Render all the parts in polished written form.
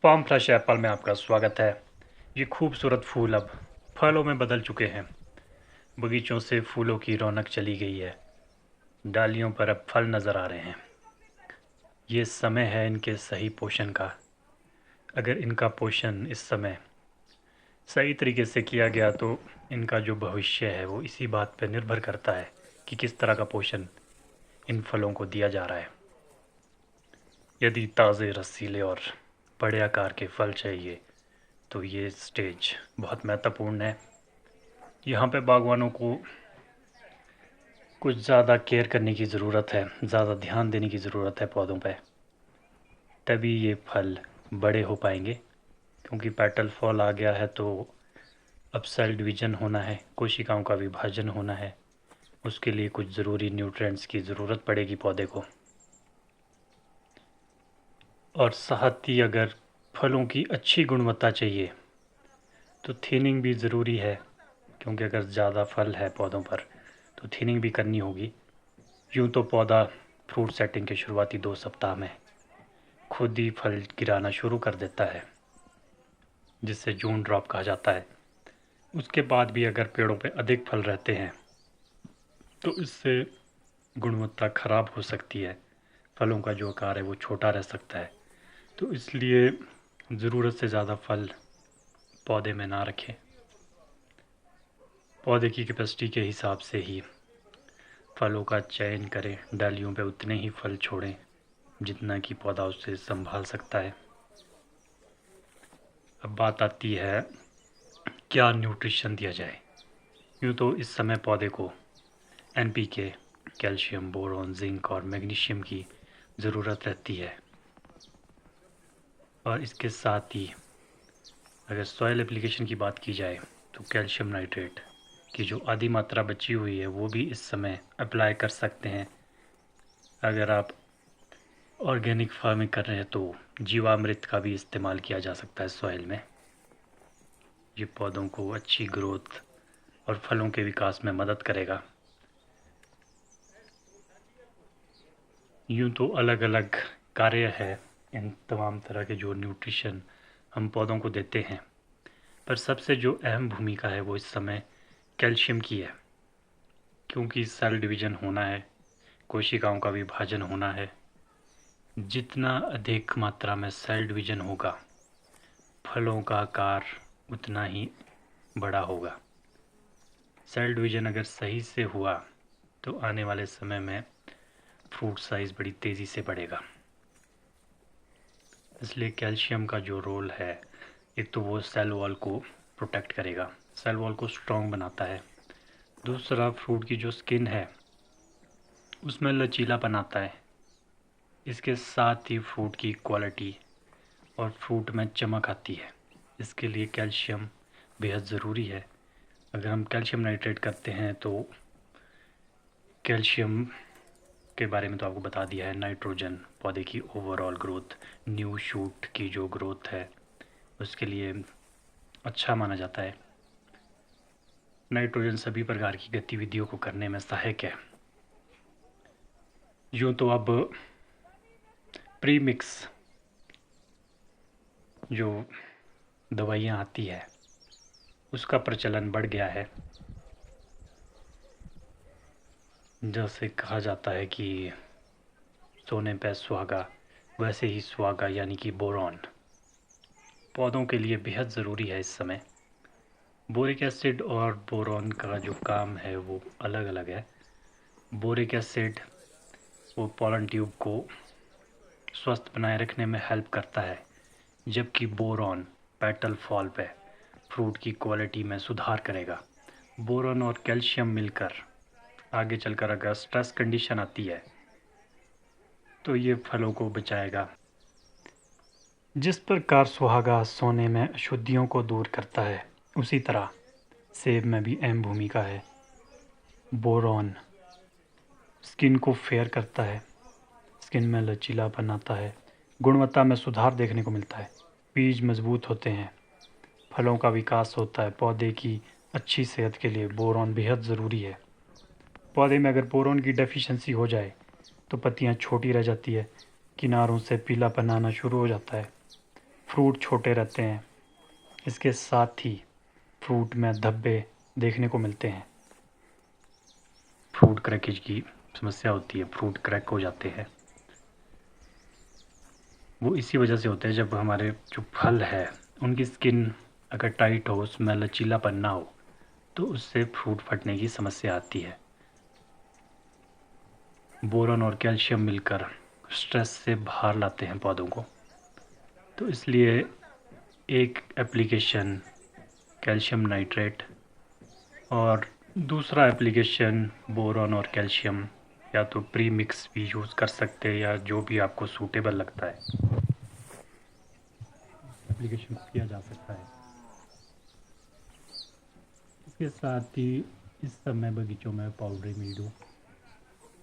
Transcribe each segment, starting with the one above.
Palm fresh Apple में आपका स्वागत है। ये खूबसूरत फूल अब फलों में बदल चुके हैं। बगीचों से फूलों की रौनक चली गई है। डालियों पर अब फल नज़र आ रहे हैं। ये समय है इनके सही पोषण का। अगर इनका पोषण इस समय सही तरीके से किया गया तो इनका जो भविष्य है वो इसी बात पर निर्भर करता है कि किस तरह का पोषण इन फलों को दिया जा रहा है। यदि ताज़े, रसीले और बड़े आकार के फल चाहिए तो ये स्टेज बहुत महत्वपूर्ण है। यहाँ पे बागवानों को कुछ ज़्यादा केयर करने की ज़रूरत है, ज़्यादा ध्यान देने की ज़रूरत है पौधों पे, तभी ये फल बड़े हो पाएंगे। क्योंकि पेटल फॉल आ गया है तो अब सेल डिवीज़न होना है, कोशिकाओं का विभाजन होना है। उसके लिए कुछ ज़रूरी न्यूट्रिएंट्स की ज़रूरत पड़ेगी पौधे को। और साथ ही अगर फलों की अच्छी गुणवत्ता चाहिए तो थिनिंग भी ज़रूरी है। क्योंकि अगर ज़्यादा फल है पौधों पर तो थिनिंग भी करनी होगी। यूँ तो पौधा फ्रूट सेटिंग के शुरुआती 2 सप्ताह में खुद ही फल गिराना शुरू कर देता है, जिसे जून ड्रॉप कहा जाता है। उसके बाद भी अगर पेड़ों पे अधिक फल रहते हैं तो इससे गुणवत्ता खराब हो सकती है। फलों का जो आकार है वो छोटा रह सकता है। तो इसलिए ज़रूरत से ज़्यादा फल पौधे में ना रखें। पौधे की कैपेसिटी के हिसाब से ही फलों का चयन करें। डालियों पे उतने ही फल छोड़ें जितना कि पौधा उससे संभाल सकता है। अब बात आती है क्या न्यूट्रिशन दिया जाए। यूँ तो इस समय पौधे को NPK, कैल्शियम, बोरॉन, जिंक और मैग्नीशियम की ज़रूरत रहती है। और इसके साथ ही अगर सॉइल एप्लीकेशन की बात की जाए तो कैल्शियम नाइट्रेट की जो आधी मात्रा बची हुई है वो भी इस समय अप्लाई कर सकते हैं। अगर आप ऑर्गेनिक फार्मिंग कर रहे हैं तो जीवामृत का भी इस्तेमाल किया जा सकता है सॉइल में। ये पौधों को अच्छी ग्रोथ और फलों के विकास में मदद करेगा। यूँ तो अलग अलग कार्य है इन तमाम तरह के जो न्यूट्रिशन हम पौधों को देते हैं, पर सबसे जो अहम भूमिका है वो इस समय कैल्शियम की है। क्योंकि सेल डिवीज़न होना है, कोशिकाओं का विभाजन होना है। जितना अधिक मात्रा में सेल डिवीज़न होगा फलों का आकार उतना ही बड़ा होगा। सेल डिवीज़न अगर सही से हुआ तो आने वाले समय में फ्रूट साइज़ बड़ी तेज़ी से बढ़ेगा। इसलिए कैल्शियम का जो रोल है, एक तो वो सेल वॉल को प्रोटेक्ट करेगा, सेल वॉल को स्ट्रॉन्ग बनाता है। दूसरा, फ्रूट की जो स्किन है उसमें लचीलापन आता है। इसके साथ ही फ्रूट की क्वालिटी और फ्रूट में चमक आती है। इसके लिए कैल्शियम बेहद ज़रूरी है। अगर हम कैल्शियम नाइट्रेट करते हैं तो कैल्शियम के बारे में तो आपको बता दिया है। नाइट्रोजन पौधे की ओवरऑल ग्रोथ, न्यू शूट की जो ग्रोथ है उसके लिए अच्छा माना जाता है। नाइट्रोजन सभी प्रकार की गतिविधियों को करने में सहायक है। यूँ तो अब प्री मिक्स जो दवाइयाँ आती है उसका प्रचलन बढ़ गया है। जैसे कहा जाता है कि सोने पे सुहागा, वैसे ही सुहागा यानी कि बोरॉन पौधों के लिए बेहद ज़रूरी है इस समय। बोरिक एसिड और बोरॉन का जो काम है वो अलग अलग है। बोरिक एसिड वो पॉलन ट्यूब को स्वस्थ बनाए रखने में हेल्प करता है, जबकि बोरॉन पेटल फॉल पे फ्रूट की क्वालिटी में सुधार करेगा। बोरॉन और कैल्शियम मिलकर आगे चलकर अगर स्ट्रेस कंडीशन आती है तो ये फलों को बचाएगा। जिस प्रकार सुहागा सोने में अशुद्धियों को दूर करता है, उसी तरह सेब में भी अहम भूमिका है। बोरॉन स्किन को फेयर करता है, स्किन में लचीलापन आता है, गुणवत्ता में सुधार देखने को मिलता है, बीज मजबूत होते हैं, फलों का विकास होता है। पौधे की अच्छी सेहत के लिए बोरॉन बेहद ज़रूरी है। पौधे में अगर बोरॉन की डेफिशिएंसी हो जाए तो पत्तियां छोटी रह जाती है, किनारों से पीलापन आना शुरू हो जाता है, फ्रूट छोटे रहते हैं। इसके साथ ही फ्रूट में धब्बे देखने को मिलते हैं। फ्रूट क्रैकेज की समस्या होती है, फ्रूट क्रैक हो जाते हैं। वो इसी वजह से होते हैं जब हमारे जो फल है उनकी स्किन अगर टाइट हो, उसमें लचीलापन ना हो, तो उससे फ्रूट फटने की समस्या आती है। बोरॉन और कैल्शियम मिलकर स्ट्रेस से बाहर लाते हैं पौधों को। तो इसलिए एक एप्लीकेशन कैल्शियम नाइट्रेट और दूसरा एप्लीकेशन बोरॉन और कैल्शियम, या तो प्री मिक्स भी यूज़ कर सकते हैं या जो भी आपको सूटेबल लगता है एप्लीकेशन को किया जा सकता है। इसके साथ ही इस समय बगीचों में पाउडरी मिल्ड्यू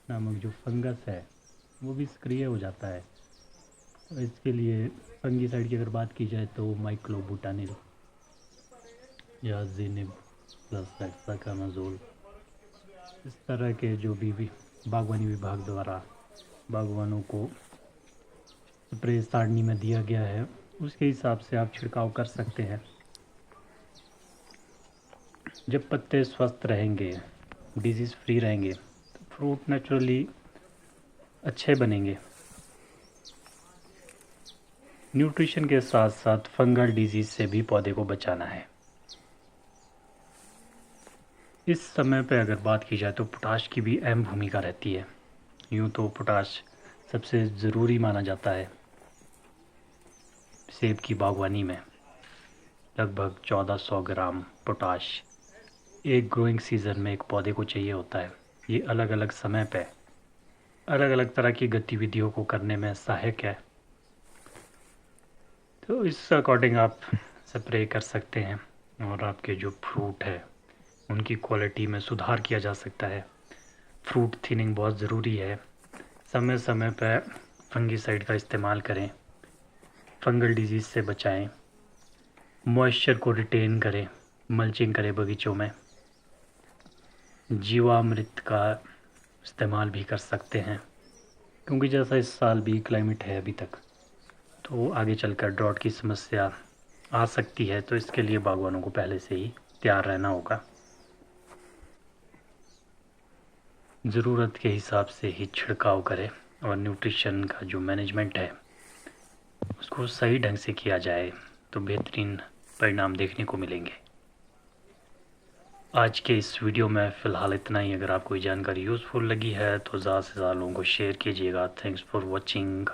नामक जो फंगस है वो भी सक्रिय हो जाता है। तो इसके लिए फंगीसाइड की अगर बात की जाए तो माइक्लोब्यूटानिल या ज़ेनिब प्लस हेक्साकोनाज़ोल, इस तरह के जो भी बागवानी विभाग द्वारा बागवानों को स्प्रे सारणी में दिया गया है उसके हिसाब से आप छिड़काव कर सकते हैं। जब पत्ते स्वस्थ रहेंगे, डिजीज़ फ्री रहेंगे, तो फ्रूट नेचुरली अच्छे बनेंगे। न्यूट्रिशन के साथ साथ फंगल डिजीज़ से भी पौधे को बचाना है। इस समय पे अगर बात की जाए तो पोटाश की भी अहम भूमिका रहती है। यूँ तो पोटाश सबसे ज़रूरी माना जाता है। सेब की बागवानी में लगभग 1400 ग्राम पोटाश एक ग्रोइंग सीज़न में एक पौधे को चाहिए होता है। ये अलग अलग समय पे अलग अलग तरह की गतिविधियों को करने में सहायक है। तो इस अकॉर्डिंग आप स्प्रे कर सकते हैं और आपके जो फ्रूट है उनकी क्वालिटी में सुधार किया जा सकता है। फ्रूट थिनिंग बहुत ज़रूरी है। समय समय पर फंगीसाइड का इस्तेमाल करें, फंगल डिजीज़ से बचाएं, मॉइस्चर को रिटेन करें, मल्चिंग करें बगीचों में। जीवामृत का इस्तेमाल भी कर सकते हैं क्योंकि जैसा इस साल भी क्लाइमेट है अभी तक, तो आगे चलकर ड्रॉट की समस्या आ सकती है। तो इसके लिए बागवानों को पहले से ही तैयार रहना होगा। ज़रूरत के हिसाब से ही छिड़काव करें और न्यूट्रिशन का जो मैनेजमेंट है उसको सही ढंग से किया जाए तो बेहतरीन परिणाम देखने को मिलेंगे। आज के इस वीडियो में फ़िलहाल इतना ही। अगर आपको ये जानकारी यूज़फुल लगी है तो ज़्यादा से ज़्यादा लोगों को शेयर कीजिएगा। Thanks for watching.